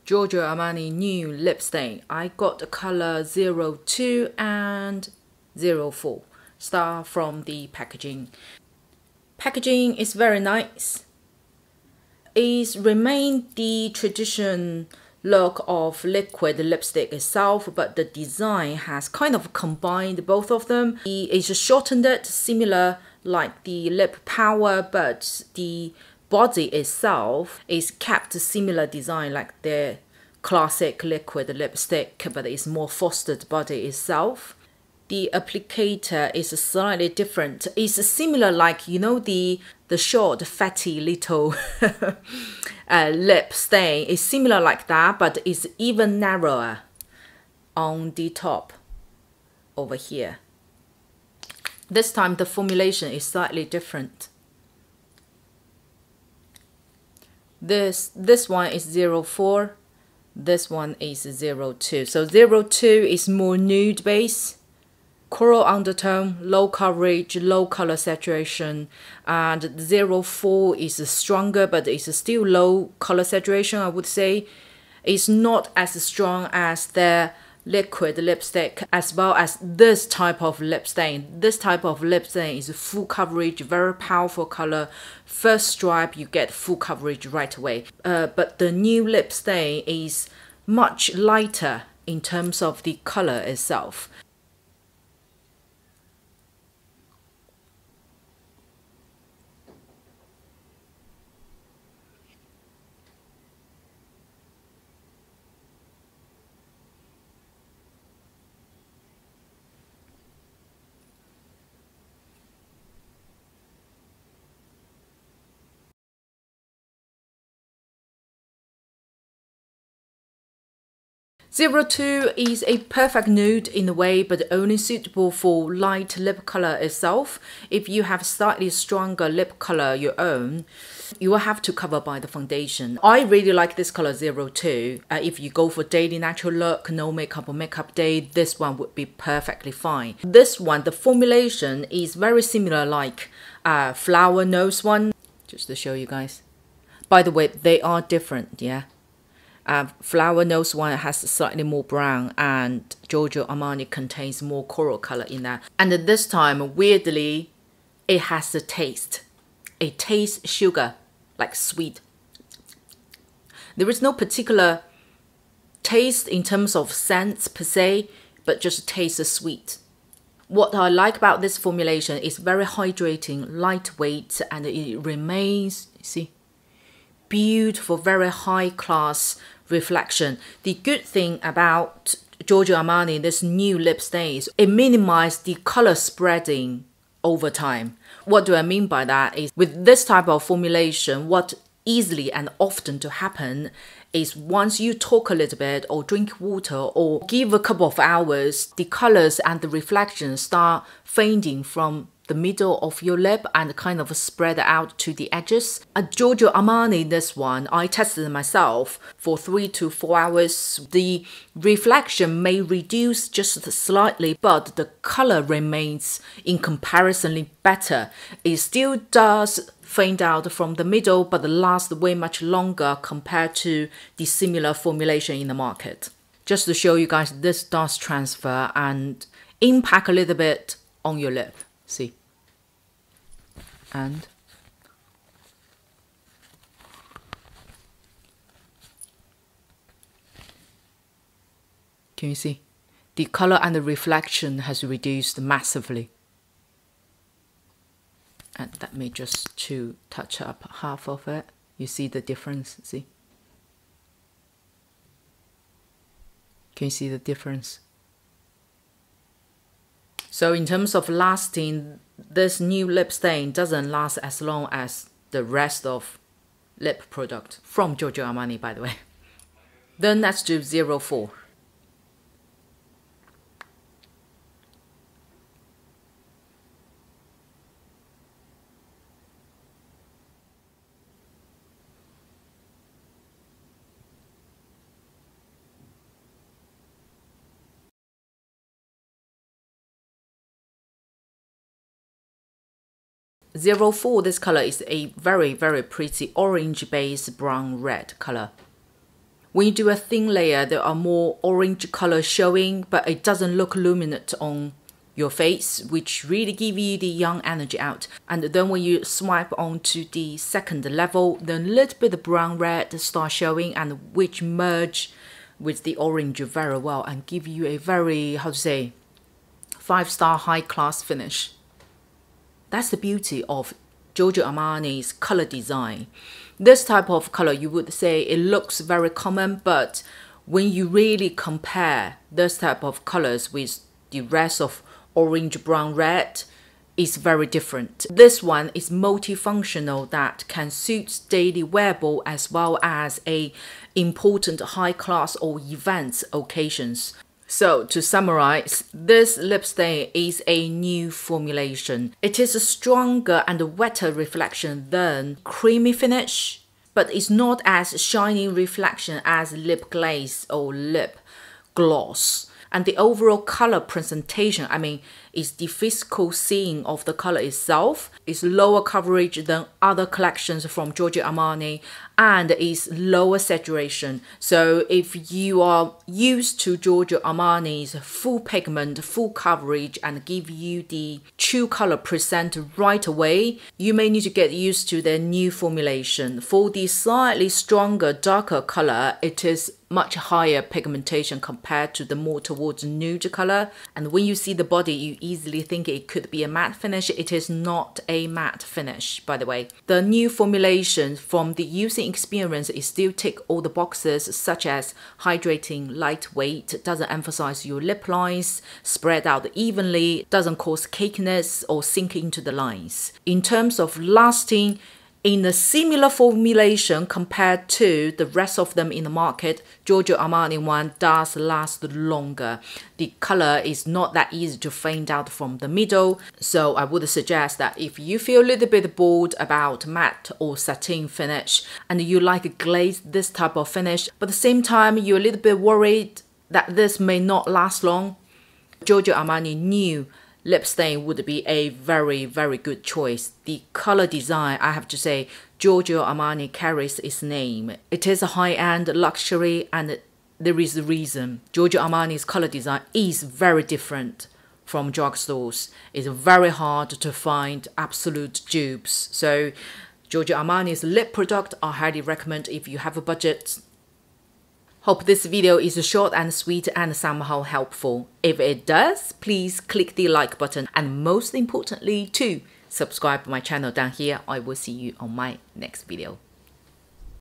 Giorgio Armani new lip stain. I got the color 02 and 04. Start from the packaging. Packaging is very nice. It remains the tradition look of liquid lipstick itself, but the design has kind of combined both of them. It's shortened it, similar like the lip power, but the body itself is kept similar design like the classic liquid lipstick, but it's more fostered body itself. The applicator is slightly different. It's similar like, you know, the short, fatty little lip stain. It's similar like that, but it's even narrower on the top over here. This time the formulation is slightly different. This one is 04. This one is 02. So 02 is more nude base. Coral undertone, low coverage, low color saturation, and 04 is stronger, but it's still low color saturation, I would say. It's not as strong as the liquid lipstick, as well as this type of lip stain. This type of lip stain is full coverage, very powerful color. First stripe, you get full coverage right away. But the new lip stain is much lighter in terms of the color itself. #02 is a perfect nude in a way, but only suitable for light lip color itself. If you have slightly stronger lip color your own, you will have to cover by the foundation. I really like this color 02. If you go for daily natural look, no makeup or makeup day, this one would be perfectly fine. This one, the formulation is very similar like Flower Nose one. Just to show you guys. By the way, they are different, yeah. Flower Nose one has slightly more brown, and Giorgio Armani contains more coral color in that. And this time, weirdly, it has a taste. It tastes sugar, like sweet. There is no particular taste in terms of scents per se, but just tastes sweet. What I like about this formulation is very hydrating, lightweight, and it remains, see, beautiful, very high class reflection. The good thing about Giorgio Armani, this new lip stain, is it minimizes the color spreading over time. What do I mean by that is with this type of formulation, what easily and often to happen is once you talk a little bit or drink water or give a couple of hours, the colors and the reflections start fading from the middle of your lip and kind of spread out to the edges. Giorgio Armani, this one, I tested myself for 3 to 4 hours. The reflection may reduce just slightly, but the color remains incomparably better. It still does fade out from the middle, but lasts way much longer compared to the similar formulation in the market. Just to show you guys, this does transfer and impact a little bit on your lip. See, and can you see the color and the reflection has reduced massively? And let me just to touch up half of it. You see the difference? See, can you see the difference? So in terms of lasting, this new lip stain doesn't last as long as the rest of lip product from Giorgio Armani, by the way. Then let's do 04. #04, this color is a very, very pretty orange base brown red color. When you do a thin layer, there are more orange color showing, but it doesn't look luminant on your face, which really give you the young energy out. And then when you swipe onto the second level, then a little bit of brown red start showing, and which merge with the orange very well and give you a very, how to say, 5-star high class finish. That's the beauty of Giorgio Armani's color design. This type of color, you would say it looks very common, but when you really compare this type of colors with the rest of orange, brown, red, is very different. This one is multifunctional that can suit daily wearable as well as a important high class or events occasions. So to summarize, this lip stain is a new formulation. It is a stronger and wetter reflection than creamy finish, but it's not as shiny reflection as lip glaze or lip gloss. And the overall color presentation, I mean, is the physical seeing of the color itself, is lower coverage than other collections from Giorgio Armani, and is lower saturation. So if you are used to Giorgio Armani's full pigment, full coverage, and give you the true color present right away, you may need to get used to their new formulation. For the slightly stronger, darker color, it is much higher pigmentation compared to the more towards nude color. And when you see the body, you easily think it could be a matte finish. It is not a matte finish, by the way. The new formulation from the using experience is still tick all the boxes, such as hydrating, lightweight, doesn't emphasize your lip lines, spread out evenly, doesn't cause cakiness or sink into the lines. In terms of lasting, in a similar formulation compared to the rest of them in the market, Giorgio Armani one does last longer. The color is not that easy to find out from the middle, so I would suggest that if you feel a little bit bored about matte or satin finish and you like a glaze this type of finish, but at the same time you're a little bit worried that this may not last long, Giorgio Armani new lip stain would be a very, very good choice. The color design, I have to say, Giorgio Armani carries its name. It is a high-end luxury, and there is a reason. Giorgio Armani's color design is very different from drugstores. It's very hard to find absolute dupes. So Giorgio Armani's lip product I highly recommend if you have a budget. Hope this video is short and sweet and somehow helpful. If it does, please click the like button, and most importantly, to subscribe to my channel down here. I will see you on my next video.